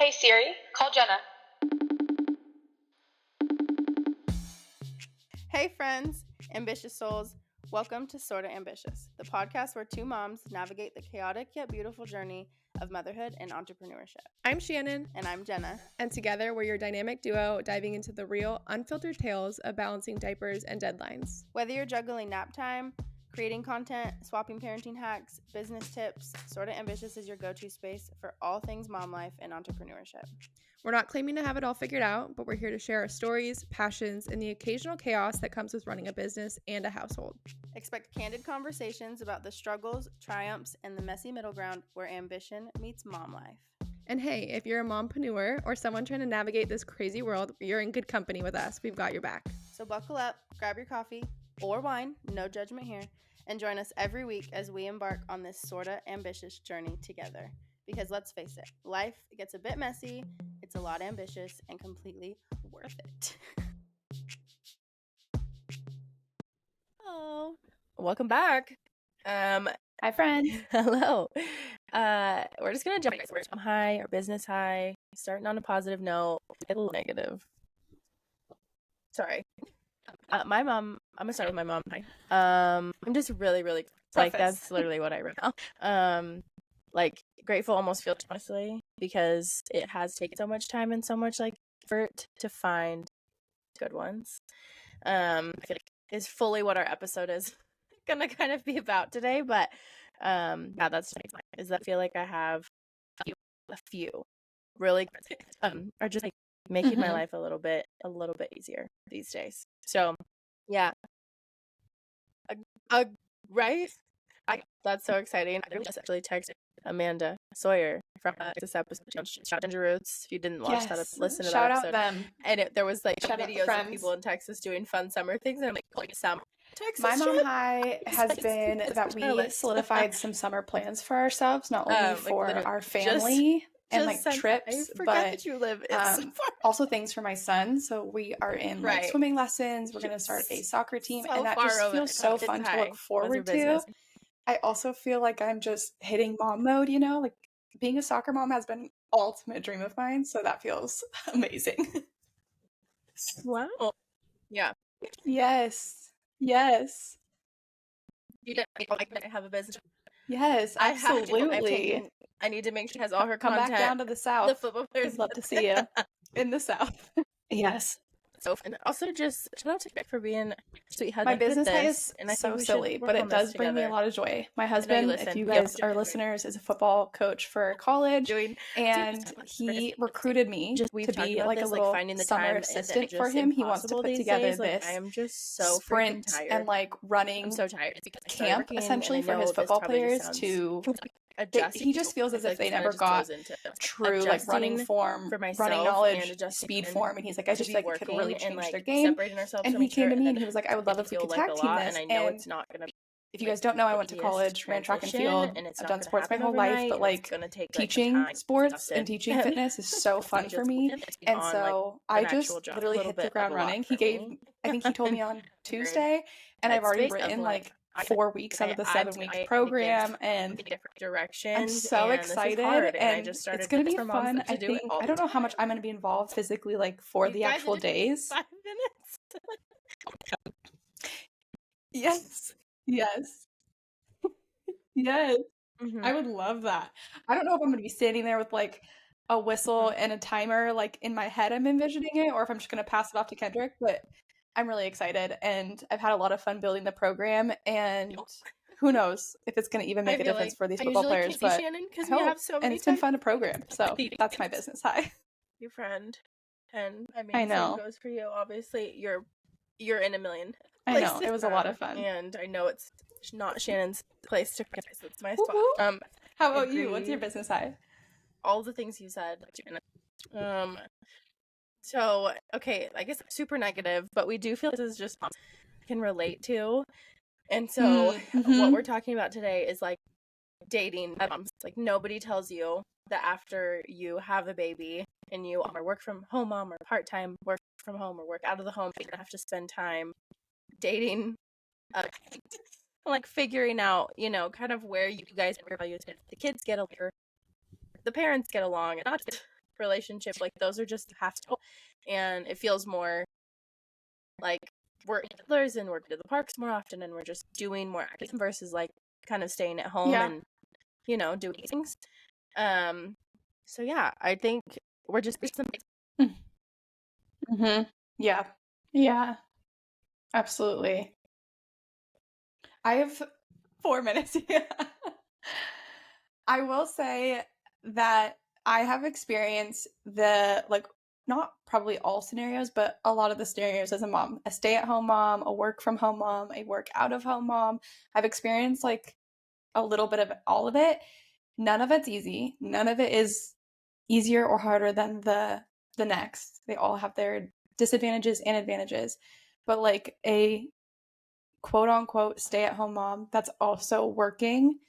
Hey Siri, call Jenna. Hey friends, ambitious souls, welcome to Sorta Ambitious, the podcast where two moms navigate the chaotic yet beautiful journey of motherhood and entrepreneurship. I'm Shannon. And I'm Jenna. And together we're your dynamic duo diving into the real, unfiltered tales of balancing diapers and deadlines. Whether you're juggling nap time, creating content, swapping parenting hacks, business tips, Sorta Ambitious is your go-to space for all things mom life and entrepreneurship. We're not claiming to have it all figured out, but we're here to share our stories, passions, and the occasional chaos that comes with running a business and a household. Expect candid conversations about the struggles, triumphs, and the messy middle ground where ambition meets mom life. And hey, if you're a mompreneur or someone trying to navigate this crazy world, you're in good company with us. We've got your back. So buckle up, grab your coffee or wine, no judgment here, and join us every week as we embark on this sorta ambitious journey together. Because let's face it, life gets a bit messy, it's a lot ambitious, and completely worth it. Hello. Welcome back. Hi, friends. Hello. We're just going to jump into our high, our business high, starting on a positive note, a little negative. Sorry. My mom, I'm going to start with my mom. Hi. I'm just really, like, that's literally what I wrote down. Like, grateful almost feels honestly because it has taken so much time and so much like effort to find good ones. I feel like is fully what our episode is gonna kind of be about today, but yeah, that's nice. Is that I feel like I have a few really are just like making my life a little bit easier these days. So yeah, right. That's so exciting. I just actually texted Amanda Sawyer from this episode. Shout out Ginger Roots. If you didn't watch that, listen to that episode. Shout out them. And there was like Shout videos of people in Texas doing fun summer things, and I'm like, going to summer. Texas My mom trip. high has been that we solidified some summer plans for ourselves, not only for our family and like trips, I forgot but that you live in so far. Also things for my son. So we are in like swimming lessons. We're going to start a soccer team, and that just feels so fun to look forward to. I also feel like I'm just hitting mom mode, you know, like being a soccer mom has been an ultimate dream of mine. So that feels amazing. Wow. Yeah. Yes. You I have a business. Yes, absolutely. I need to make sure she has all her Come content. back down to the South. The football players I'd love to see you in the South. Yes. So fun. Also, just shout out to Vic for being sweet. My business is so silly, but it does bring me a lot of joy. My husband, if you guys are listeners, is a football coach for college, and he recruited me to be like a little summer assistant for him. He wants to put together this I am just so sprint and like running camp essentially for his football players to he just feels as if they never got true like running form, running knowledge, speed form, and he's like, I just like could really change their game. And he came to me and he was like, I would love if we could tag team this. And if you guys don't know, I went to college, ran track and field. I've done sports my whole life, but like teaching sports and teaching fitness is so fun for me. And so I just literally hit the ground running. I think he told me on Tuesday, and I've already written like 4 weeks out of the 7-week program, and I'm so excited, and it's going to be fun. I think I don't know how much I'm going to be involved physically, like for the actual days. 5 minutes. Yes. Mm-hmm. I would love that. I don't know if I'm going to be standing there with like a whistle and a timer like in my head I'm envisioning it, or if I'm just going to pass it off to Kendrick, but I'm really excited, and I've had a lot of fun building the program, and who knows if it's going to even make a difference for these football players, but and it's been fun to program, so that's my business high. Your friend, and I know same goes for you. Obviously, you're in a million places. I know, it was a lot of fun, and I know it's not Shannon's place to practice. It's my spot. Woo-hoo. How about you? What's your business high? All the things you said, So, okay, I guess super negative, but we do feel this is just can relate to. And so what we're talking about today is like dating moms. Like nobody tells you that after you have a baby and you are work from home mom or part-time work from home or work out of the home, you have to spend time dating, like figuring out, you know, kind of where you guys are values. The kids get along, the parents get along, and not relationship, like those are just have to, and it feels more like we're together and we're to the parks more often and we're just doing more activities versus like kind of staying at home and, you know, doing things. So yeah, I think we're just Yeah, absolutely. I have 4 minutes. I will say that I have experienced the, like, not probably all scenarios, but a lot of the scenarios as a mom. A stay-at-home mom, a work-from-home mom, a work-out-of-home mom. I've experienced, like, a little bit of all of it. None of it's easy. None of it is easier or harder than the next. They all have their disadvantages and advantages. But, like, a quote-unquote stay-at-home mom that's also working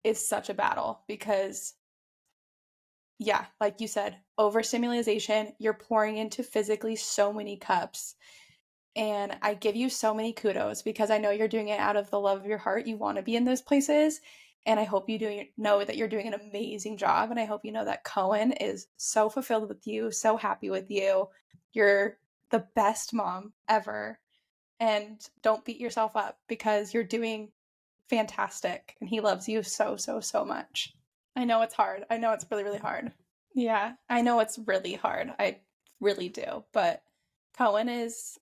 is such a battle because, yeah, like you said, overstimulation, you're pouring into physically so many cups. And I give you so many kudos because I know you're doing it out of the love of your heart. You want to be in those places. And I hope you know that you're doing an amazing job. And I hope you know that Cohen is so fulfilled with you, so happy with you. You're the best mom ever. And don't beat yourself up because you're doing fantastic. And he loves you so, so, so much. I know it's hard. I know it's really, really hard. Yeah, I know it's really hard. I really do. But Cohen is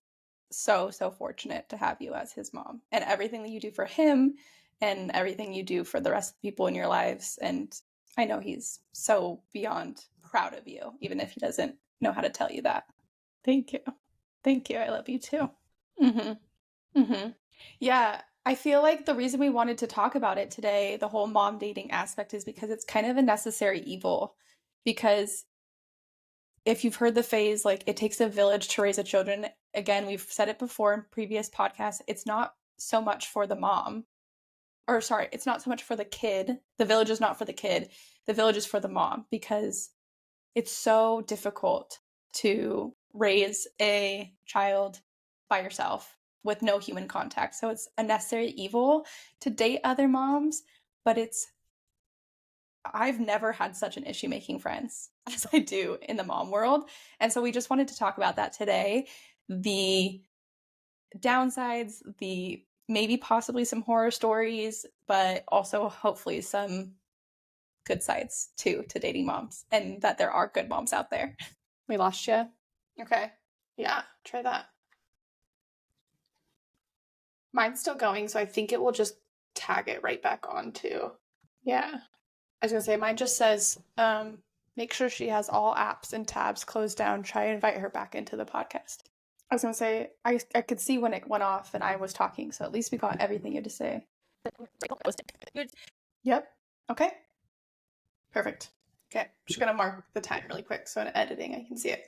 so, so fortunate to have you as his mom and everything that you do for him and everything you do for the rest of the people in your lives. And I know he's so beyond proud of you, even if he doesn't know how to tell you that. Thank you. Thank you. I love you too. Yeah, I feel like the reason we wanted to talk about it today, the whole mom dating aspect, is because it's kind of a necessary evil. Because if you've heard the phrase, like, it takes a village to raise a children, again, we've said it before in previous podcasts, it's not so much for the mom. Or sorry, it's not so much for the kid. The village is not for the kid. The village is for the mom because it's so difficult to raise a child by yourself with no human contact. So it's a necessary evil to date other moms, but I've never had such an issue making friends as I do in the mom world. And so we just wanted to talk about that today. The downsides, the maybe possibly some horror stories, but also hopefully some good sides too to dating moms and that there are good moms out there. We lost you? Okay. Yeah, try that. Mine's still going, so I think it will just tag it right back on too. Yeah. I was going to say, mine just says, make sure she has all apps and tabs closed down. Try to invite her back into the podcast. I was going to say, I could see when it went off and I was talking, so at least we got everything you had to say. Yep. Okay. Perfect. Okay. I'm just going to mark the time really quick so in editing I can see it.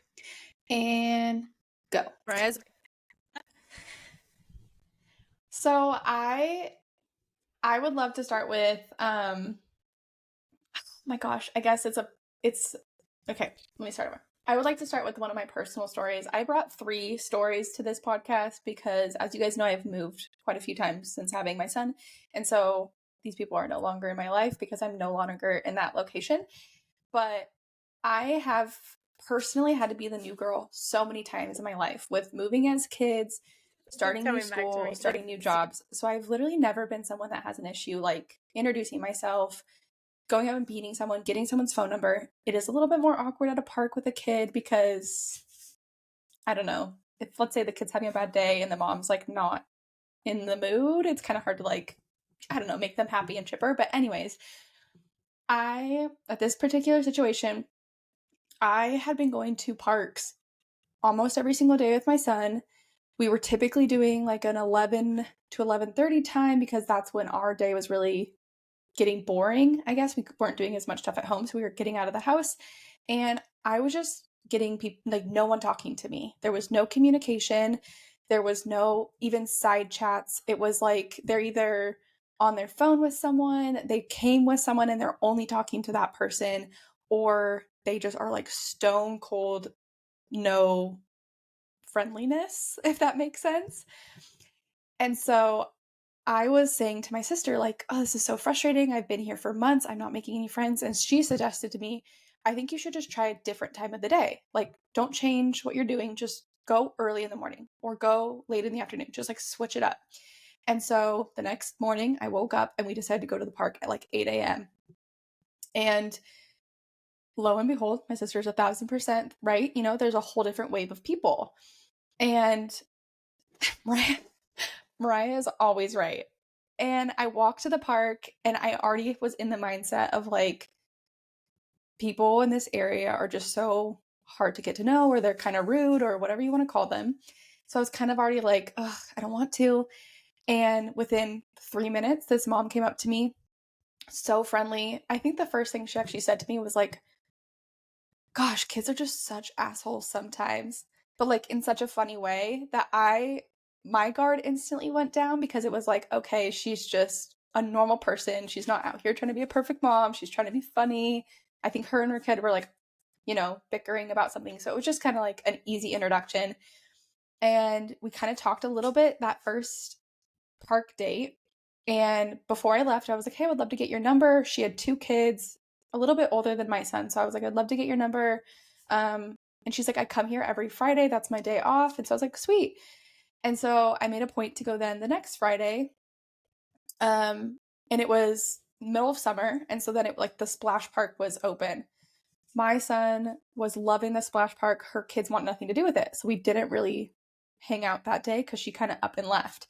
And go. So I would love to start with, my gosh, I guess it's okay, let me start over. I would like to start with one of my personal stories. I brought 3 stories to this podcast because, as you guys know, I've moved quite a few times since having my son. And so these people are no longer in my life because I'm no longer in that location. But I have personally had to be the new girl so many times in my life with moving as kids, starting new school, starting new jobs. So I've literally never been someone that has an issue like introducing myself, going out and meeting someone, getting someone's phone number. It is a little bit more awkward at a park with a kid because, I don't know, if let's say the kid's having a bad day and the mom's like not in the mood, it's kind of hard to like, I don't know, make them happy and chipper. But anyways, at this particular situation, I had been going to parks almost every single day with my son. We were typically doing like an 11 to 11:30 time because that's when our day was really getting boring. I guess we weren't doing as much stuff at home, so we were getting out of the house. And I was just getting people, like, no one talking to me. There was no communication. There was no even side chats. It was like they're either on their phone with someone, they came with someone and they're only talking to that person, or they just are like stone cold, no friendliness, if that makes sense. And so I was saying to my sister, like, oh, this is so frustrating. I've been here for months. I'm not making any friends. And she suggested to me, I think you should just try a different time of the day. Like, don't change what you're doing. Just go early in the morning or go late in the afternoon. Just like switch it up. And so the next morning I woke up and we decided to go to the park at like 8 a.m. And lo and behold, my sister's 1,000% right. You know, there's a whole different wave of people. And Mariah is always right. And I walked to the park and I already was in the mindset of like, people in this area are just so hard to get to know, or they're kind of rude, or whatever you want to call them. So I was kind of already like, ugh, I don't want to. And within 3 minutes, this mom came up to me, so friendly. I think the first thing she actually said to me was like, gosh, kids are just such assholes sometimes, but like in such a funny way that my guard instantly went down, because it was like, okay, she's just a normal person. She's not out here trying to be a perfect mom. She's trying to be funny. I think her and her kid were like, you know, bickering about something. So it was just kind of like an easy introduction. And we kind of talked a little bit that first park date. And before I left, I was like, hey, I would love to get your number. She had 2 kids, a little bit older than my son. So I was like, I'd love to get your number. And she's like, I come here every Friday. That's my day off. And so I was like, sweet. And so I made a point to go then the next Friday. And it was middle of summer. And so then it like the splash park was open. My son was loving the splash park. Her kids want nothing to do with it. So we didn't really hang out that day because she kind of up and left.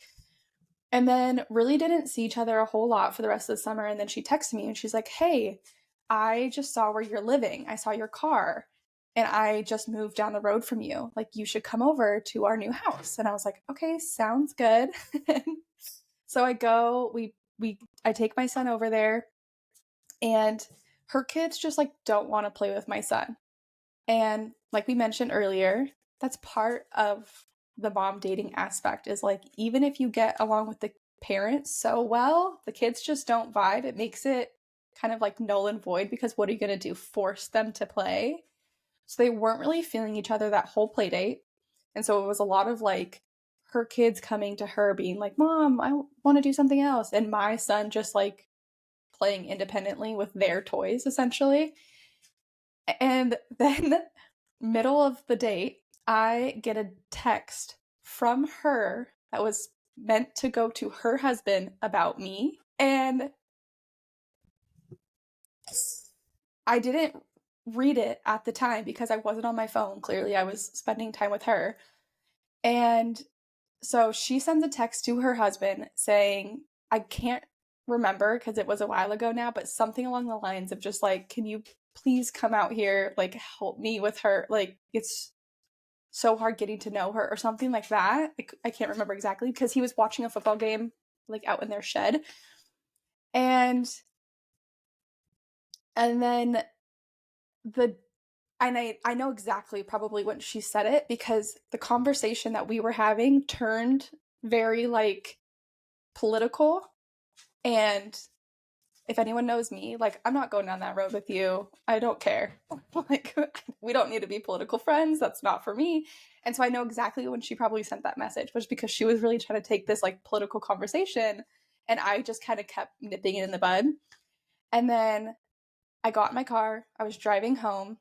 And then really didn't see each other a whole lot for the rest of the summer. And then she texted me and she's like, hey, I just saw where you're living. I saw your car and I just moved down the road from you. Like, you should come over to our new house. And I was like, okay, sounds good. So I go, I take my son over there, and her kids just like don't want to play with my son. And like we mentioned earlier, that's part of the mom dating aspect, is like, even if you get along with the parents so well, the kids just don't vibe. It makes it kind of like null and void, because what are you going to do? Force them to play? So they weren't really feeling each other that whole play date. And so it was a lot of like her kids coming to her being like, Mom, I want to do something else. And my son just like playing independently with their toys, essentially. And then middle of the date, I get a text from her that was meant to go to her husband about me. And I didn't read it at the time because I wasn't on my phone. Clearly, I was spending time with her. And so she sends a text to her husband saying, I can't remember because it was a while ago now, but something along the lines of just like, can you please come out here, like help me with her? Like, it's so hard getting to know her, or something like that. I can't remember exactly, because he was watching a football game like out in their shed. And then I know exactly probably when she said it, because the conversation that we were having turned very like political. And if anyone knows me, like, I'm not going down that road with you. I don't care. Like, we don't need to be political friends. That's not for me. And so I know exactly when she probably sent that message, was because she was really trying to take this like political conversation, and I just kind of kept nipping it in the bud. And then I got in my car, I was driving home,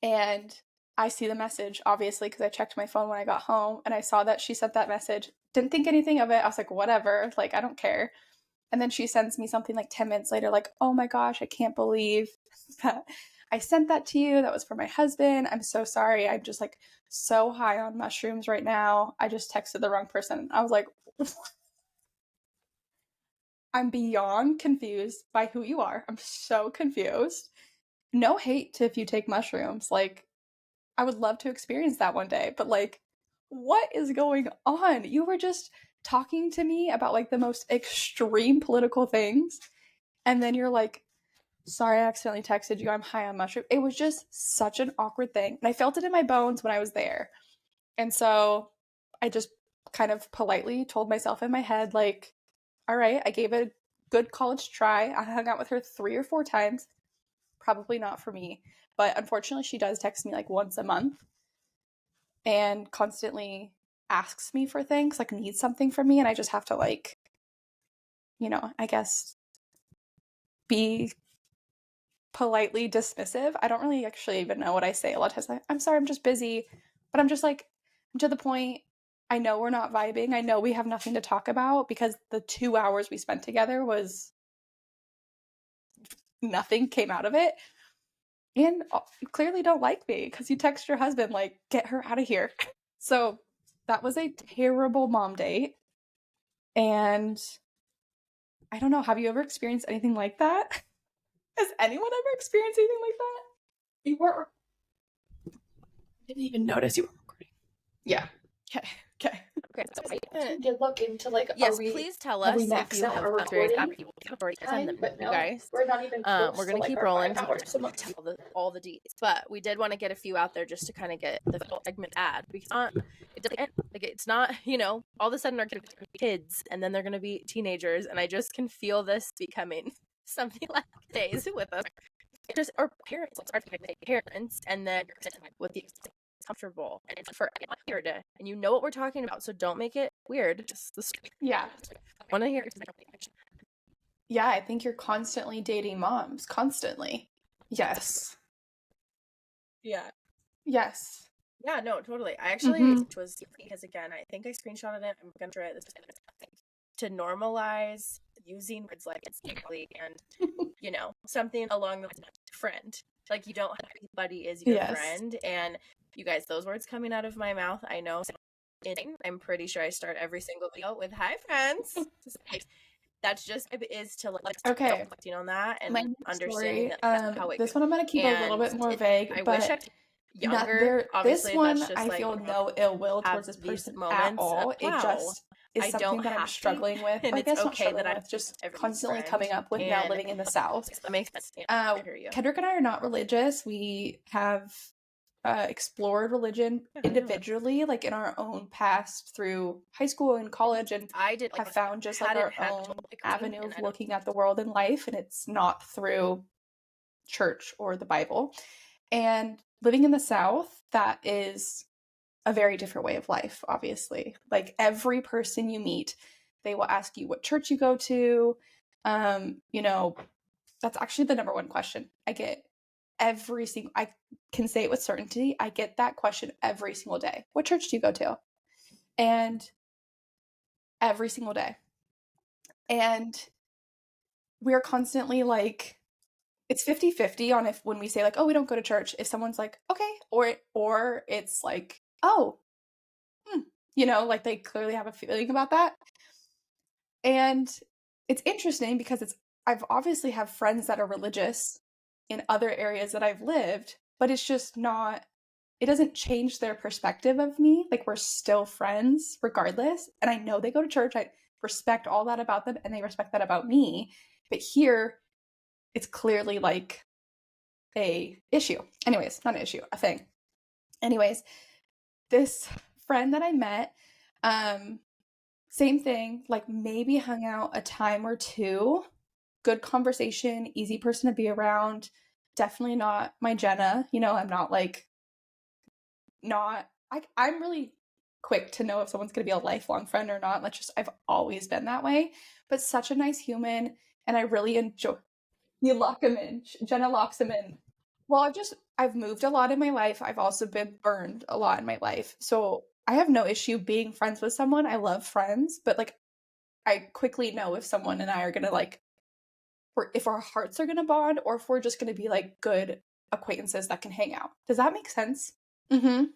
and I see the message, obviously, because I checked my phone when I got home, and I saw that she sent that message. Didn't think anything of it. I was like, whatever, like, I don't care. And then she sends me something like 10 minutes later, like, oh my gosh, I can't believe that I sent that to you. That was for my husband. I'm so sorry. I'm just like so high on mushrooms right now. I just texted the wrong person. I was like, I'm beyond confused by who you are. I'm so confused. No hate to if you take mushrooms. Like, I would love to experience that one day. But like, what is going on? You were just talking to me about like the most extreme political things, and then you're like, sorry, I accidentally texted you, I'm high on mushroom. It was just such an awkward thing, and I felt it in my bones when I was there. And so I just kind of politely told myself in my head, like, all right, I gave it a good college try. I hung out with her 3 or 4 times. Probably not for me. But unfortunately, she does text me like once a month and constantly asks me for things, like needs something from me, and I just have to like, you know, I guess be politely dismissive. I don't really actually even know what I say a lot of times. Like, I'm sorry, I'm just busy. But I'm just like, I'm to the point. I know we're not vibing. I know we have nothing to talk about because the 2 hours we spent together was nothing came out of it. And you clearly don't like me because you text your husband, like, get her out of here. So that was a terrible mom date. And I don't know, have you ever experienced anything like that? Has anyone ever experienced anything like that? You were. I didn't even notice you were recording. Yeah. Okay. Okay, so I did look into like. Yes, please tell us if you have very you send them, but no, you guys. we're not even close We're gonna to, keep like, rolling. our 5 hours, so All the deets, but we did want to get a few out there just to kind of get the segment ad because it doesn't end. Like it's not, all of a sudden our kids and then they're gonna be teenagers, and I just can feel this becoming something like days with us, just or parents, and then with the comfortable and it's for weird and you know what we're talking about, so don't make it weird. Yeah. I want to hear. Yeah, I think you're constantly dating moms. Constantly. Yes. Yeah. Yes. Yeah, no, totally. I actually was because again, I think I screenshotted it. I'm gonna try this to normalize using words like it's and something along the lines of friend. Like you don't have anybody is your friend, and you guys, those words coming out of my mouth, I know. I'm pretty sure I start every single video with "Hi, friends." That's just is to reflecting on that and understanding that how it. This one I'm gonna keep a little bit more vague. I but wish I younger. This one, that's just I feel no ill will towards this person at all. It just is something that I'm struggling with. And I guess not okay struggling with, just constantly coming up with now living in the South. That makes sense. Kendrick and I are not religious. We have explored religion individually, like in our own past through high school and college, and I did have found just like our own avenue of looking at the world and life, and it's not through church or the Bible. And living in the South, that is a very different way of life, obviously. Like every person you meet, they will ask you what church you go to. That's actually the number one question I get I can say it with certainty. I get that question every single day. What church do you go to? And every single day. And we're constantly like, it's 50-50 on when we say like, oh, we don't go to church, if someone's like, okay, or it's like, oh, like they clearly have a feeling about that. And it's interesting because I've obviously have friends that are religious in other areas that I've lived, but it's just not, it doesn't change their perspective of me. Like we're still friends regardless. And I know they go to church. I respect all that about them and they respect that about me. But here it's clearly like a issue. Anyways, not an issue, a thing. Anyways, this friend that I met, same thing, like maybe hung out a time or two, good conversation, easy person to be around, definitely not my Jenna, I'm not like, I'm really quick to know if someone's going to be a lifelong friend or not. I've always been that way, but such a nice human, and I really enjoy. You lock him in. Jenna locks him in. Well, I've moved a lot in my life. I've also been burned a lot in my life. So I have no issue being friends with someone. I love friends, but like I quickly know if someone and I are going to like, or if our hearts are going to bond, or if we're just going to be like good acquaintances that can hang out. Does that make sense? Yep.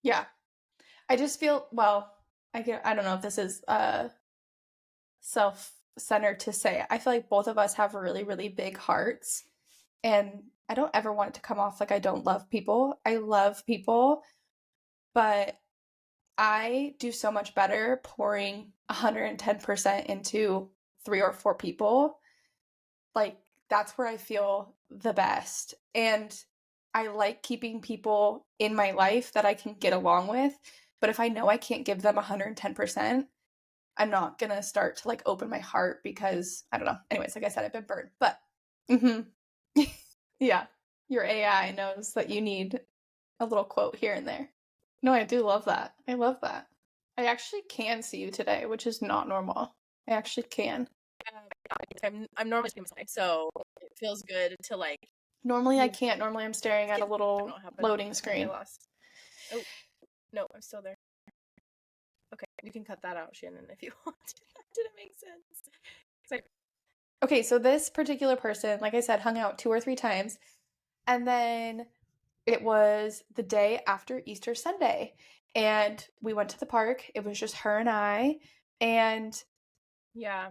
Yeah. I just feel, well, I don't know if this is self-centered to say. I feel like both of us have really, really big hearts, and I don't ever want it to come off like I don't love people. I love people, but I do so much better pouring 110% into 3 or 4 people. Like that's where I feel the best. And I like keeping people in my life that I can get along with. But if I know I can't give them 110%, I'm not going to start to like open my heart because I don't know. Anyways, like I said, I've been burned. But yeah, your AI knows that you need a little quote here and there. No, I do love that. I love that. I actually can see you today, which is not normal. I actually can. I'm normally so it feels good to like. Normally I can't. Normally I'm staring at a little loading screen. Oh, no, I'm still there. Okay, you can cut that out, Shannon, if you want. Didn't make sense. Sorry. Okay, so this particular person, like I said, hung out 2 or 3 times. And then it was the day after Easter Sunday. And we went to the park. It was just her and I. And yeah.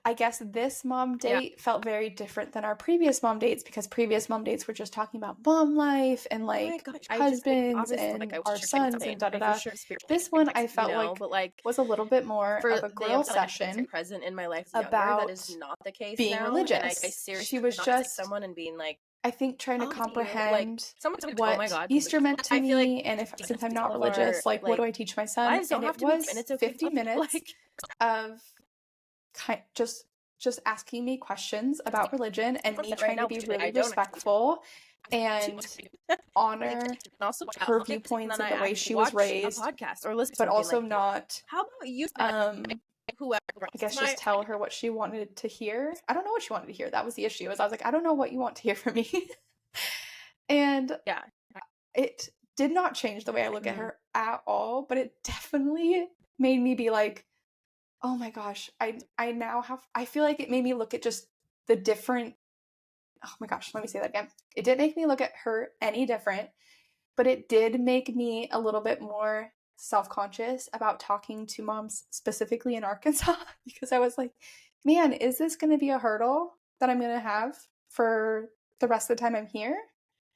I guess this mom date felt very different than our previous mom dates, because previous mom dates were just talking about mom life and like husbands and our sons and da-da-da. This one I felt like was a little bit more of a grill session present in my life about that is not the case being now. religious. She was just someone and being like, I think trying to comprehend what oh my God, Easter meant to me, like and if since I'm not religious, like what do I teach my son? And it was 50 minutes of just asking me questions about religion and me trying to be really respectful and honor her viewpoints and the way she was raised, but also not how about you I guess just tell her what she wanted to hear. I don't know what she wanted to hear. That was the issue. I was like, I don't know what you want to hear from me. And it did not change the way I look at her at all, but it definitely made me be like, oh my gosh, I now have, I feel like it made me look at just the different, oh my gosh, let me say that again. It didn't make me look at her any different, but it did make me a little bit more self-conscious about talking to moms specifically in Arkansas, because I was like, man, is this going to be a hurdle that I'm going to have for the rest of the time I'm here?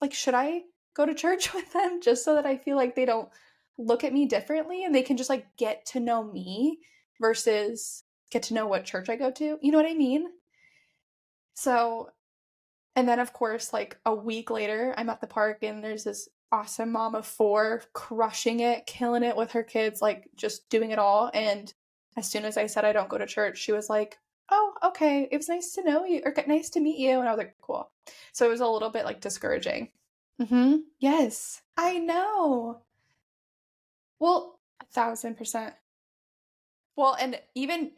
Like, should I go to church with them just so that I feel like they don't look at me differently and they can just like get to know me versus get to know what church I go to? You know what I mean? So, and then of course, like a week later, I'm at the park and there's this awesome mom of 4 crushing it, killing it with her kids, like just doing it all. And as soon as I said I don't go to church, she was like, oh, okay, it was nice to know you, or nice to meet you. And I was like, cool. So it was a little bit like discouraging. Yes, I know. Well, 1,000%. Well, and even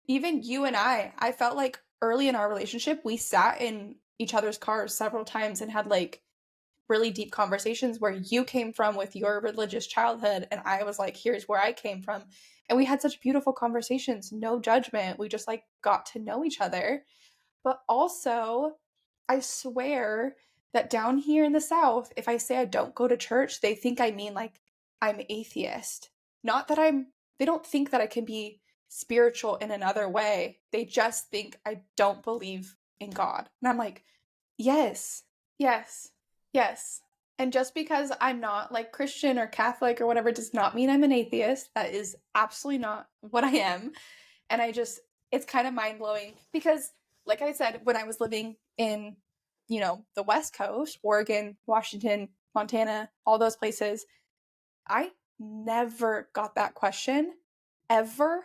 you and I felt like early in our relationship, we sat in each other's cars several times and had like really deep conversations where you came from with your religious childhood and I was like, here's where I came from. And we had such beautiful conversations, no judgment. We just like got to know each other. But also, I swear that down here in the South, if I say I don't go to church, they think I mean like I'm atheist. Not that they don't think that I can be spiritual in another way. They just think I don't believe in God. And I'm like, yes. And just because I'm not like Christian or Catholic or whatever does not mean I'm an atheist. That is absolutely not what I am. And it's kind of mind-blowing because, like I said, when I was living in, the West Coast, Oregon, Washington, Montana, all those places, I never got that question ever,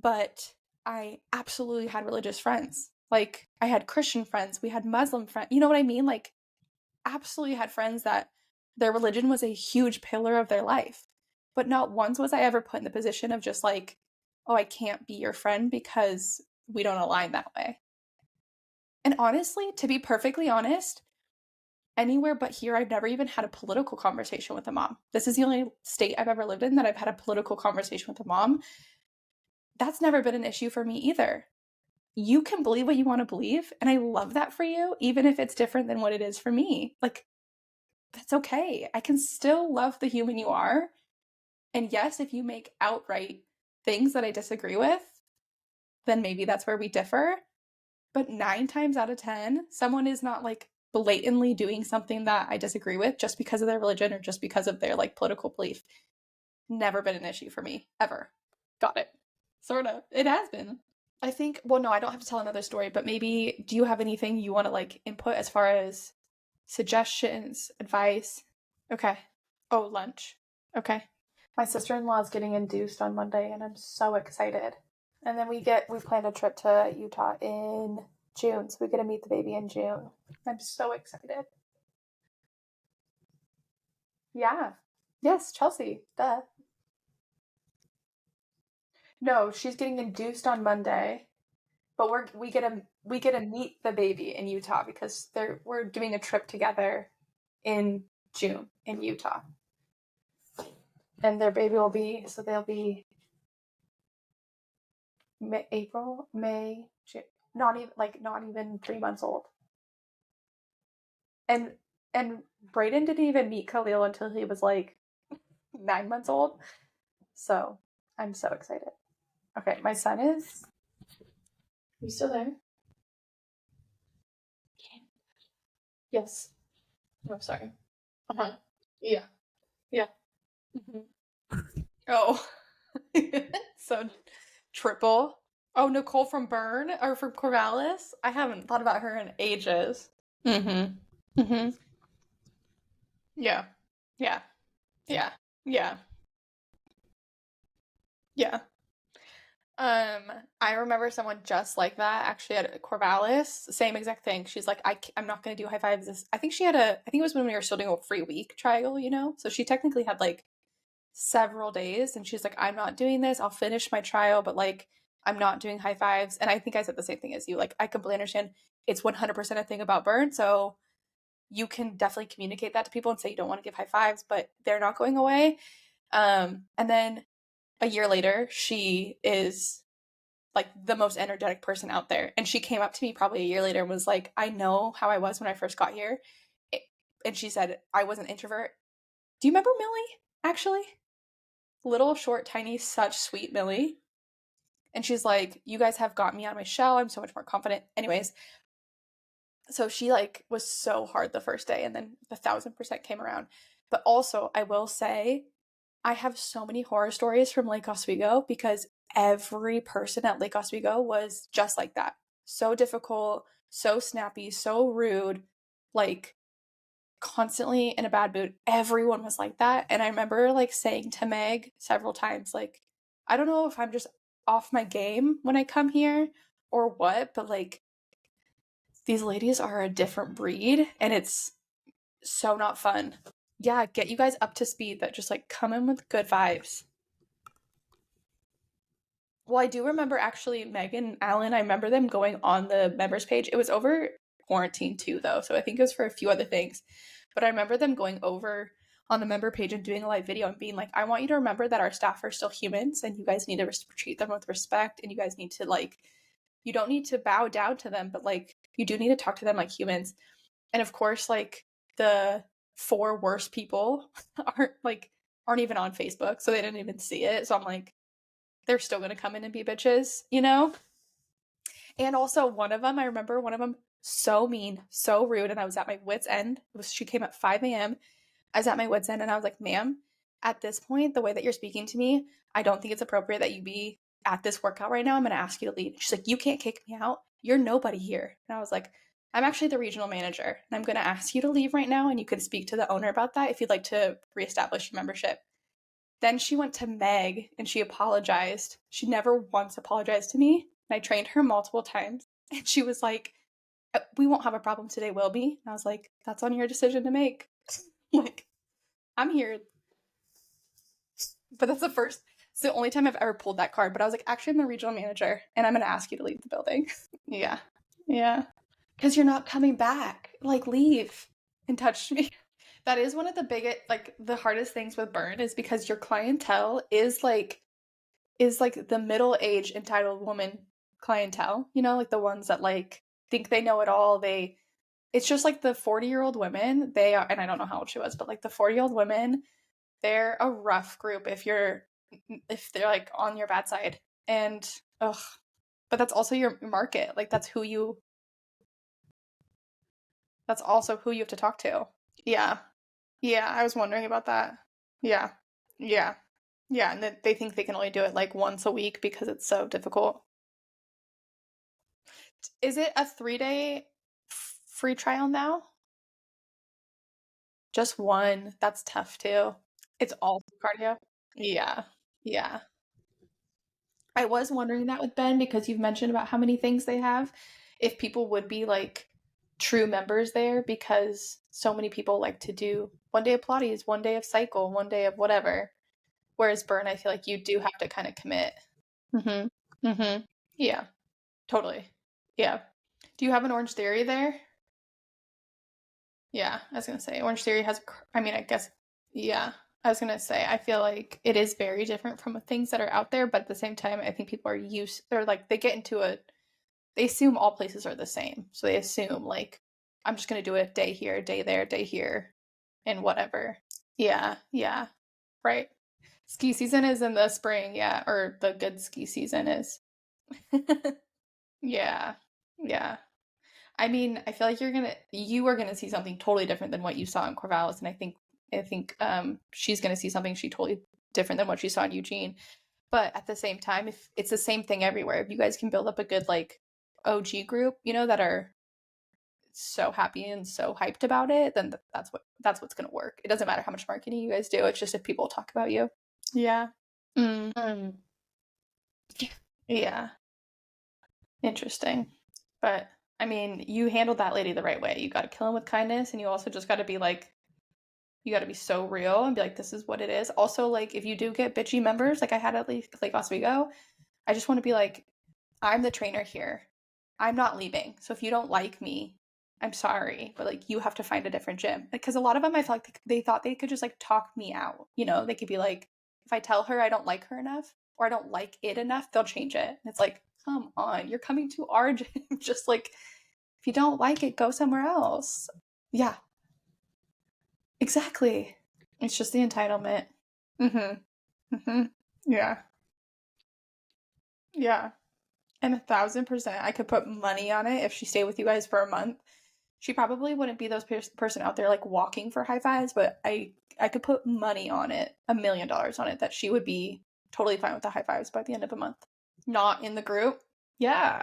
but I absolutely had religious friends. Like, I had Christian friends, we had Muslim friends, you know what I mean? Like, absolutely had friends that their religion was a huge pillar of their life. But not once was I ever put in the position of just like, oh, I can't be your friend because we don't align that way. And honestly, to be perfectly honest, anywhere but here, I've never even had a political conversation with a mom. This is the only state I've ever lived in that I've had a political conversation with a mom. That's never been an issue for me either. You can believe what you want to believe, and I love that for you, even if it's different than what it is for me. Like, that's okay. I can still love the human you are. And yes, if you make outright things that I disagree with, then maybe that's where we differ. But 9 times out of 10, someone is not like blatantly doing something that I disagree with just because of their religion or just because of their like political belief. Never been an issue for me, ever. Got it. Sorta. It has been. I think, well, no, I don't have to tell another story, but maybe do you have anything you want to like input as far as suggestions, advice? Okay. Oh, lunch. Okay. My sister-in-law is getting induced on Monday and I'm so excited. And then we planned a trip to Utah in June, so we get to meet the baby in June. I'm so excited. Yeah. Yes, Chelsea. Duh. No, she's getting induced on Monday, but we get to meet the baby in Utah because we're doing a trip together in June in Utah, and their baby will be they'll be April, May, June, not even 3 months old, and Brayden didn't even meet Khalil until he was like 9 months old, so I'm so excited. Okay, my son is. You still there? Yes. Oh, sorry. Uh-huh. Yeah. Yeah. Mm-hmm. Oh. So triple. Oh, Nicole from Burn or from Corvallis? I haven't thought about her in ages. Mm-hmm. Mm-hmm. Yeah. Yeah. Yeah. Yeah. Yeah. I remember someone just like that actually at Corvallis, same exact thing. She's like, I'm not going to do high fives. I think it was when we were still doing a free week trial, so she technically had like several days, and she's like, I'm not doing this. I'll finish my trial, but like, I'm not doing high fives. And I think I said the same thing as you. Like, I completely understand it's 100% a thing about burn. So you can definitely communicate that to people and say you don't want to give high fives, but they're not going away. And then a year later, she is like the most energetic person out there. And she came up to me probably a year later and was like, I know how I was when I first got here. And she said, I was an introvert. Do you remember Millie, actually? Little, short, tiny, such sweet Millie. And she's like, you guys have got me out of my shell. I'm so much more confident. Anyways, so she like was so hard the first day, and then the 1,000% came around. But also, I will say, I have so many horror stories from Lake Oswego because every person at Lake Oswego was just like that. So difficult, so snappy, so rude, like constantly in a bad mood. Everyone was like that. And I remember like saying to Meg several times, like, I don't know if I'm just off my game when I come here or what, but like these ladies are a different breed and it's so not fun. Yeah, get you guys up to speed, but just like come in with good vibes. Well, I do remember actually Megan and Alan, I remember them going on the members page. It was over quarantine too, though, so I think it was for a few other things. But I remember them going over on the member page and doing a live video and being like, I want you to remember that our staff are still humans and you guys need to treat them with respect, and you guys need to like, you don't need to bow down to them, but like you do need to talk to them like humans. And of course, like the 4 worst people aren't even on Facebook, so they didn't even see it. So I'm like, they're still going to come in and be bitches, And also I remember one of them so mean, so rude, and I was at my wit's end. She came at 5 a.m. I was at my wit's end, and I was like, ma'am, at this point, the way that you're speaking to me, I don't think it's appropriate that you be at this workout right now. I'm going to ask you to leave. She's like, you can't kick me out. You're nobody here. And I was like, I'm actually the regional manager, and I'm going to ask you to leave right now, and you can speak to the owner about that if you'd like to reestablish your membership. Then she went to Meg and she apologized. She never once apologized to me. And I trained her multiple times. And she was like, we won't have a problem today, will we? And I was like, that's on your decision to make. Like, I'm here. But it's the only time I've ever pulled that card. But I was like, actually, I'm the regional manager and I'm going to ask you to leave the building. Yeah. Yeah. Because you're not coming back. Like, leave and touch me. That is one of the biggest, like, the hardest things with burn is because your clientele is like the middle-aged entitled woman clientele, like the ones that like think they know it all. It's just like the 40-year-old women, they are, and I don't know how old she was, but like the 40-year-old women, they're a rough group if they're like on your bad side. And but that's also your market. Like that's also who you have to talk to. Yeah. Yeah, I was wondering about that. Yeah. Yeah. Yeah, and they think they can only do it like once a week because it's so difficult. Is it a 3-day free trial now? Just one. That's tough too. It's all cardio. Yeah. Yeah. I was wondering that with Ben because you've mentioned about how many things they have. If people would be like true members there because so many people like to do 1 day of Pilates, 1 day of cycle, 1 day of whatever. Whereas burn, I feel like you do have to kind of commit. Mm-hmm. Mm-hmm. Yeah, totally. Yeah. Do you have an Orange Theory there? Yeah, I was gonna say Orange Theory has, I mean, I guess, yeah. I was gonna say, I feel like it is very different from things that are out there, but at the same time, I think people are they're like, they get into they assume all places are the same. So they assume, like, I'm just gonna do a day here, day there, day here, and whatever. Yeah, yeah, right. Ski season is in the spring, yeah, or the good ski season is. Yeah, yeah. I mean, I feel like you are gonna see something totally different than what you saw in Corvallis, and I think she's gonna see something she totally different than what she saw in Eugene. But at the same time, if it's the same thing everywhere, if you guys can build up a good like OG group, that are so happy and so hyped about it, then that's what's gonna work. It doesn't matter how much marketing you guys do. It's just if people talk about you. Yeah. Mm. Yeah. Interesting. But I mean, you handled that lady the right way. You got to kill him with kindness, and you also just got to be like, you got to be so real and be like, this is what it is. Also, like, if you do get bitchy members, like I had at least like Oswego, I just want to be like, I'm the trainer here. I'm not leaving. So if you don't like me, I'm sorry, but like you have to find a different gym. Because a lot of them, I felt like they thought they could just like talk me out. They could be like, if I tell her I don't like her enough or I don't like it enough, they'll change it. And it's like, come on, you're coming to our gym. Just like, if you don't like it, go somewhere else. Yeah, exactly. It's just the entitlement. Mm-hmm. Mm-hmm. Yeah. Yeah. And 1,000%, I could put money on it. If she stayed with you guys for a month, she probably wouldn't be those person out there like walking for high fives. But I could put money on it, $1 million on it, that she would be totally fine with the high fives by the end of a month. Not in the group. Yeah.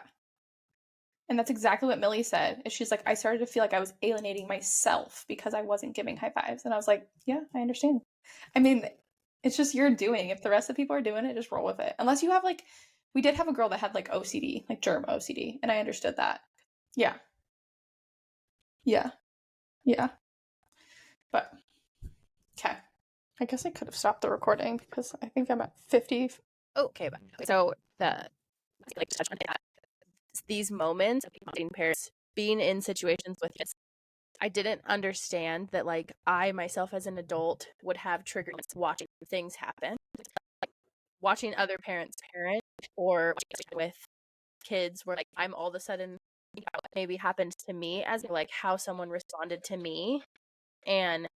And that's exactly what Millie said. She's like, I started to feel like I was alienating myself because I wasn't giving high fives. And I was like, yeah, I understand. I mean, it's just your doing. If the rest of the people are doing it, just roll with it. Unless you have like, we did have a girl that had like OCD, like germ OCD, and I understood that. Yeah. Yeah. Yeah. But, okay. I guess I could have stopped the recording because I think I'm at 50. Okay, so like touch on that. These moments of being parents, being in situations with kids, I didn't understand that like I myself as an adult would have triggers watching things happen, like watching other parents parent or with kids where like I'm all of a sudden maybe happened to me as like how someone responded to me. And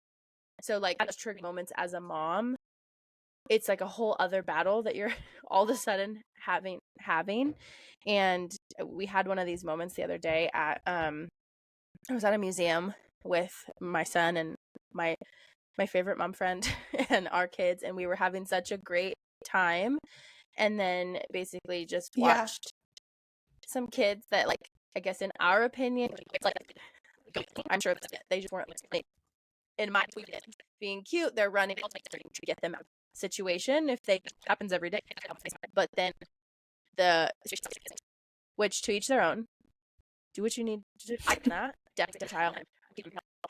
so like those trigger moments as a mom, it's like a whole other battle that you're all of a sudden having. And we had one of these moments the other day at I was at a museum with my son and my favorite mom friend and our kids, and we were having such a great time, and then basically just watched some kids that like I guess in our opinion it's like I'm sure they just weren't like, in my being cute, they're running to get them out of the situation. If they happens every day, but then the which to each their own. Do what you need to do. That definitely child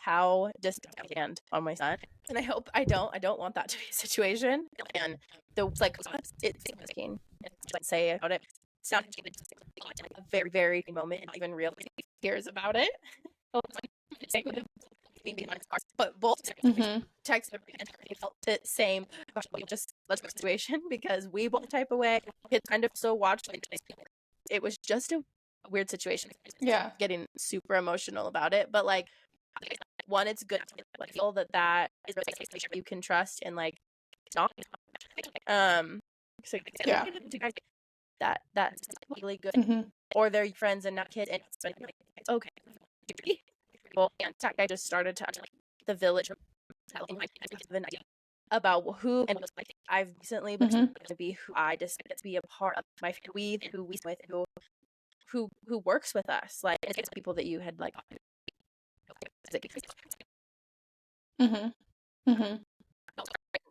how distant on my son, and I don't want that to be a situation. And the like it's say about it sounded a very very moment, not even real tears about it. But both texts felt the same. Just let's go situation because we both type away. It's kind of so watched. It was just a weird situation. Yeah. Getting super emotional about it, but like one, it's good like feel that is really you can trust and like not so yeah that's really good or they're friends and not kids and it's okay. Well, and I just started to the village about who and I've recently been to be who I decided to be a part of my family, who we with who works with us, like it's people that you had like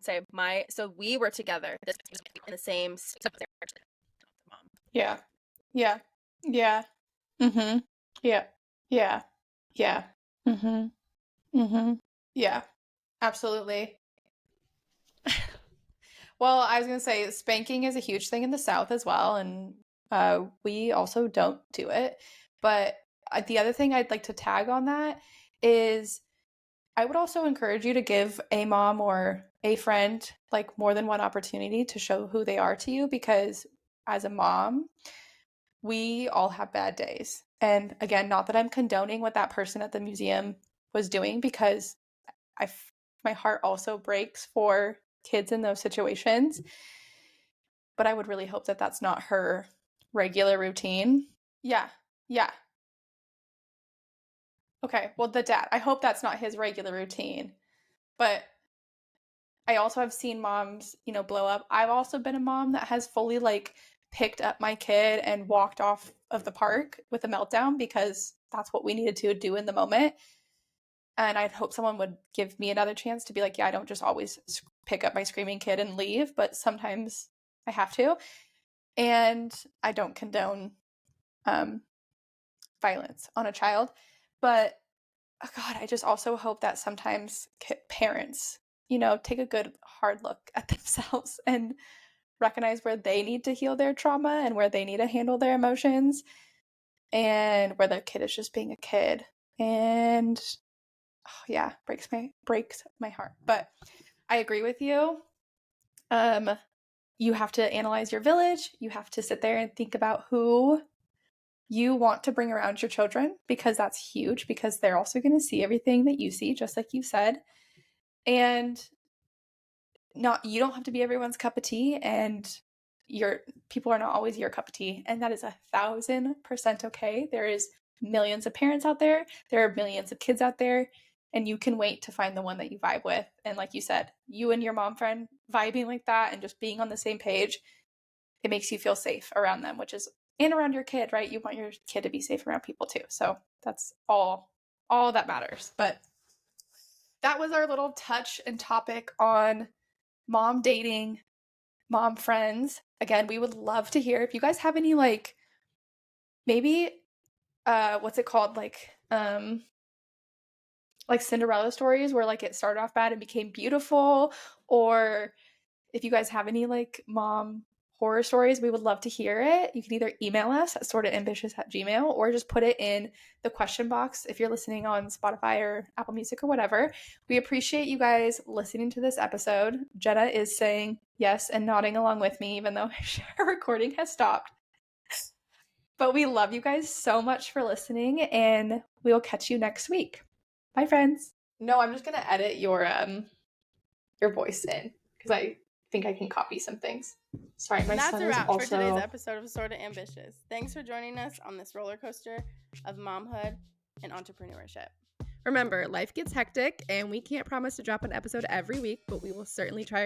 say so we were together this in the same mom. Yeah. Yeah. Yeah. Yeah. Yeah. Yeah. Yeah. Absolutely. Well, I was going to say spanking is a huge thing in the South as well, and we also don't do it. But the other thing I'd like to tag on that is I would also encourage you to give a mom or a friend like more than one opportunity to show who they are to you, because as a mom, we all have bad days. And again, not that I'm condoning what that person at the museum was doing, because my heart also breaks for kids in those situations. But I would really hope that that's not her regular routine. Yeah. Okay, well, the dad, I hope that's not his regular routine. But I also have seen moms, blow up. I've also been a mom that has fully like picked up my kid and walked off of the park with a meltdown because that's what we needed to do in the moment. And I'd hope someone would give me another chance to be like, yeah, I don't just always pick up my screaming kid and leave, but sometimes I have to. And I don't condone violence on a child. But oh God, I just also hope that sometimes parents, take a good hard look at themselves and recognize where they need to heal their trauma and where they need to handle their emotions, and where their kid is just being a kid. And oh, yeah, breaks my heart. But I agree with you. You have to analyze your village. You have to sit there and think about who you want to bring around your children, because that's huge, because they're also going to see everything that you see, just like you said. And you don't have to be everyone's cup of tea, and your people are not always your cup of tea, and that is 1,000% okay. There is millions of parents out there. There are millions of kids out there, and you can wait to find the one that you vibe with. And like you said, you and your mom friend vibing like that and just being on the same page, it makes you feel safe around them, and around your kid, right? You want your kid to be safe around people too. So that's all that matters. But that was our little touch and topic on mom dating, mom friends. Again, we would love to hear if you guys have any maybe what's it called, like Cinderella stories where it started off bad and became beautiful, or if you guys have any mom horror stories, we would love to hear it. You can either email us at sortaambitious@gmail.com, or just put it in the question box if you're listening on Spotify or Apple Music or whatever. We appreciate you guys listening to this episode. Jenna is saying yes and nodding along with me, even though our recording has stopped. But we love you guys so much for listening, and we'll catch you next week. Bye, friends. No, I'm just going to edit your voice in, because I think I can copy some things. Sorry, my son is also... That's a wrap for today's episode of Sorta Ambitious. Thanks for joining us on this roller coaster of momhood and entrepreneurship. Remember, life gets hectic, and we can't promise to drop an episode every week, but we will certainly try